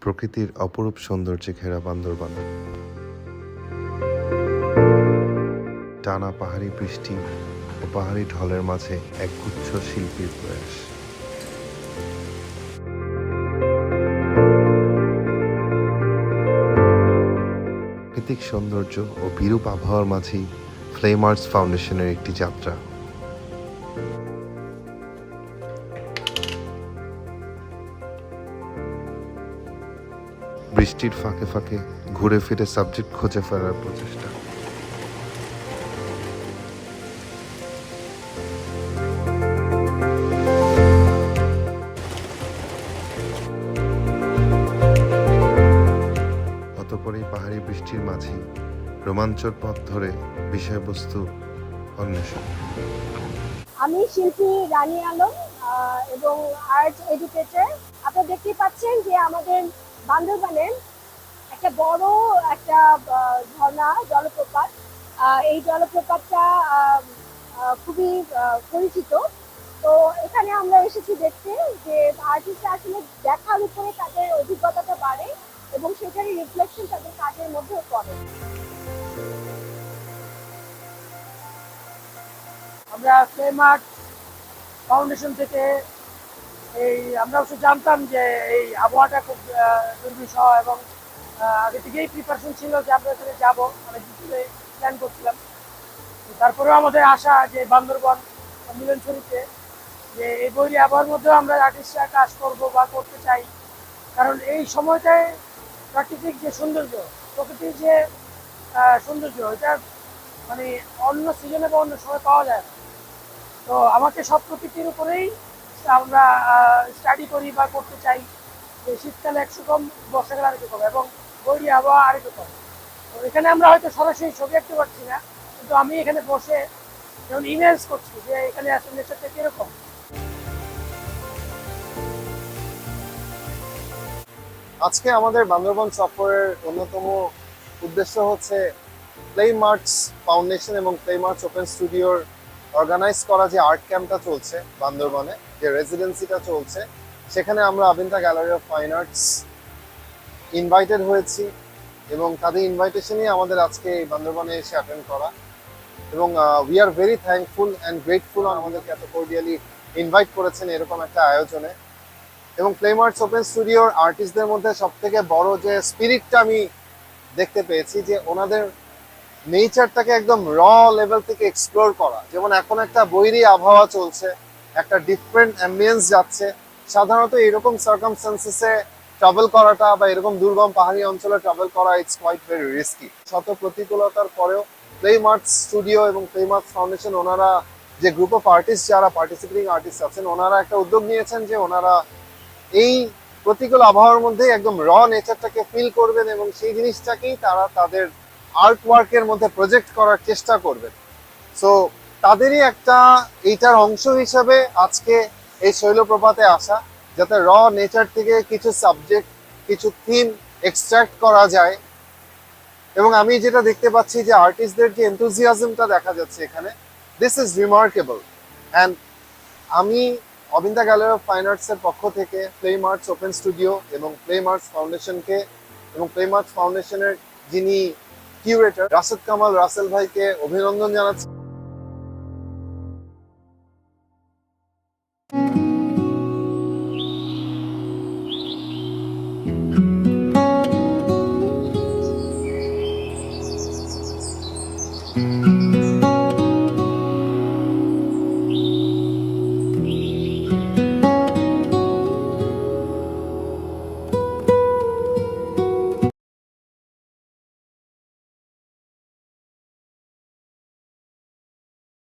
প্রকৃতির অপরূপ সৌন্দর্যে ঘেরা বান্দরবান। টানা পাহাড়ি বৃষ্টি ও পাহাড়ি ঢলের মাঝে একগুচ্ছ শিল্পীর প্রয়াস। প্রাকৃতিক সৌন্দর্য ও বিরূপ আবহাওয়ার মাঝেই ফ্লেম আর্টস ফাউন্ডেশনের একটি যাত্রা। বৃষ্টির ফাঁকে ফাঁকে ঘুরে ফিরে সাবজেক্ট খুঁজে ফেরার প্রচেষ্টা। অতঃপরই পাহাড়ি বৃষ্টির মাঝেই রোমাঞ্চর পথ ধরে বিষয়বস্তু অন্বেষণ। আমি শিল্পী রানী আলম এবং আর্ট এডুকেটর। আপনারা দেখতেই পাচ্ছেন যে আমাদের বান্দরবানের একটা বড় একটা ঝর্ণা জলপ্রপাত। এই জলপ্রপাতটা খুবই পরিচিত। তো এখানে আমরা এসেছি দেখতে যে আর্টিস্টরা আসলে দেখার উপরে তাদের অভিজ্ঞতাটা বাড়ে এবং সেটারই রিফ্লেকশন তাদের কাজের মধ্যে পড়ে। আমরা ফ্লেম আর্ট ফাউন্ডেশন থেকে আমরা অবশ্য জানতাম যে এই আবহাওয়াটা খুব দুর্বিষহ এবং আগে থেকেই প্রিপারেশন ছিল যে আমরা এখানে যাবো, অনেক কিছু প্ল্যান করছিলাম। তারপরেও আমাদের আশা যে বান্দরবান মিলনছড়িতে যে এই বৈরী আবহাওয়ার মধ্যেও আমরা আর্টিস্টরা কাজ করবো বা করতে চাই, কারণ এই সময়টায় প্রাকৃতিক যে সৌন্দর্য, প্রকৃতির যে সৌন্দর্য, এটা মানে অন্য সিজনে বা অন্য সময় পাওয়া যায় না। তো আমাকে সব প্রকৃতির উপরেই আমরা স্টাডি করি বা করতে চাই যে শীতকালে একরকম, বর্ষাকালে আরেক রকম এবং বৈরী আবহাওয়া আরেক রকম। তো এখানে আমরা হয়তো সরাসরি ছবি আঁকতে পারছি না, কিন্তু আমি এখানে বসে যেমন ইমেজ করছি যে এখানে আসলে নেচারটা কিরকম। আজকে আমাদের বান্দরবান সফরের অন্যতম উদ্দেশ্য হচ্ছে ফ্লেম আর্টস ফাউন্ডেশন এবং ফ্লেম আর্টস ওপেন স্টুডিওর অর্গানাইজ করা যে আর্ট ক্যাম্পটা চলছে বান্দরবানে, যে রেসিডেন্সিটা চলছে, সেখানে আমরা আবিন্তা gallery of fine arts invited হয়েছি এবং তাদের ইনভাইটেশনই আমাদের আজকে এই বান্দরবানে এসে অ্যাটেন্ড করা। এবং we are very thankful and grateful আমাদেরকে এত কর্ডিয়ালি ইনভাইট করেছেন এরকম একটা আয়োজনে। এবং ফ্লেম আর্টস ওপেন স্টুডিওর আর্টিস্টদের মধ্যে সব থেকে বড় যে স্পিরিটটা আমি দেখতে পেয়েছি, যে ওনাদের নেচারটাকে একদম র লেভেল থেকে এক্সপ্লোর করা। যেমন এখন একটা বৈরী আবহাওয়া চলছে, একটা ডিফারেন্ট অ্যাম্বিয়েন্স যাচ্ছে। সাধারণত এরকম সার্কামস্টান্সেসে ট্রাভেল করাটা বা এরকম দুর্গম পাহাড়ি অঞ্চলে ট্রাভেল করা ইটস কোয়াইট ভেরি রিস্কি। শত প্রতিকূলতার পরেও ফ্লেম আর্টস স্টুডিও এবং ফ্লেম আর্টস ফাউন্ডেশন, ওনারা যে গ্রুপ অফ আর্টিস্ট যারা পার্টিসিপেটিং আর্টিস্ট আছেন, ওনারা একটা উদ্যোগ নিয়েছেন যে ওনারা এই প্রতিকূল আবহাওয়ার মধ্যে একদম র নেচারটাকে ফিল করবেন এবং সেই জিনিসটাকেই তারা তাদের আর্ট ওয়ার্কের মধ্যে প্রজেক্ট করার চেষ্টা করবেন। সো তাদেরই একটা এইটার অংশ হিসাবে আজকে এই শৈলপ্রপাতে আসা, যাতে র নেচার থেকে কিছু সাবজেক্ট, কিছু থিম এক্সট্রাক্ট করা যায়। এবং আমি যেটা দেখতে পাচ্ছি যে আর্টিস্টদের যে এনথুজিয়াজমটা দেখা যাচ্ছে এখানে, দিস ইজ রিমার্কেবল। অ্যান্ড আমি অবিন্তা গ্যালারি অফ ফাইন আর্টসের পক্ষ থেকে ফ্লেম আর্টস ওপেন স্টুডিও এবং ফ্লেম আর্টস ফাউন্ডেশনকে এবং ফ্লেম আর্টস ফাউন্ডেশনের যিনি কিউরেটর রাশেদ কামাল রাসেল ভাইকে অভিনন্দন জানাচ্ছি।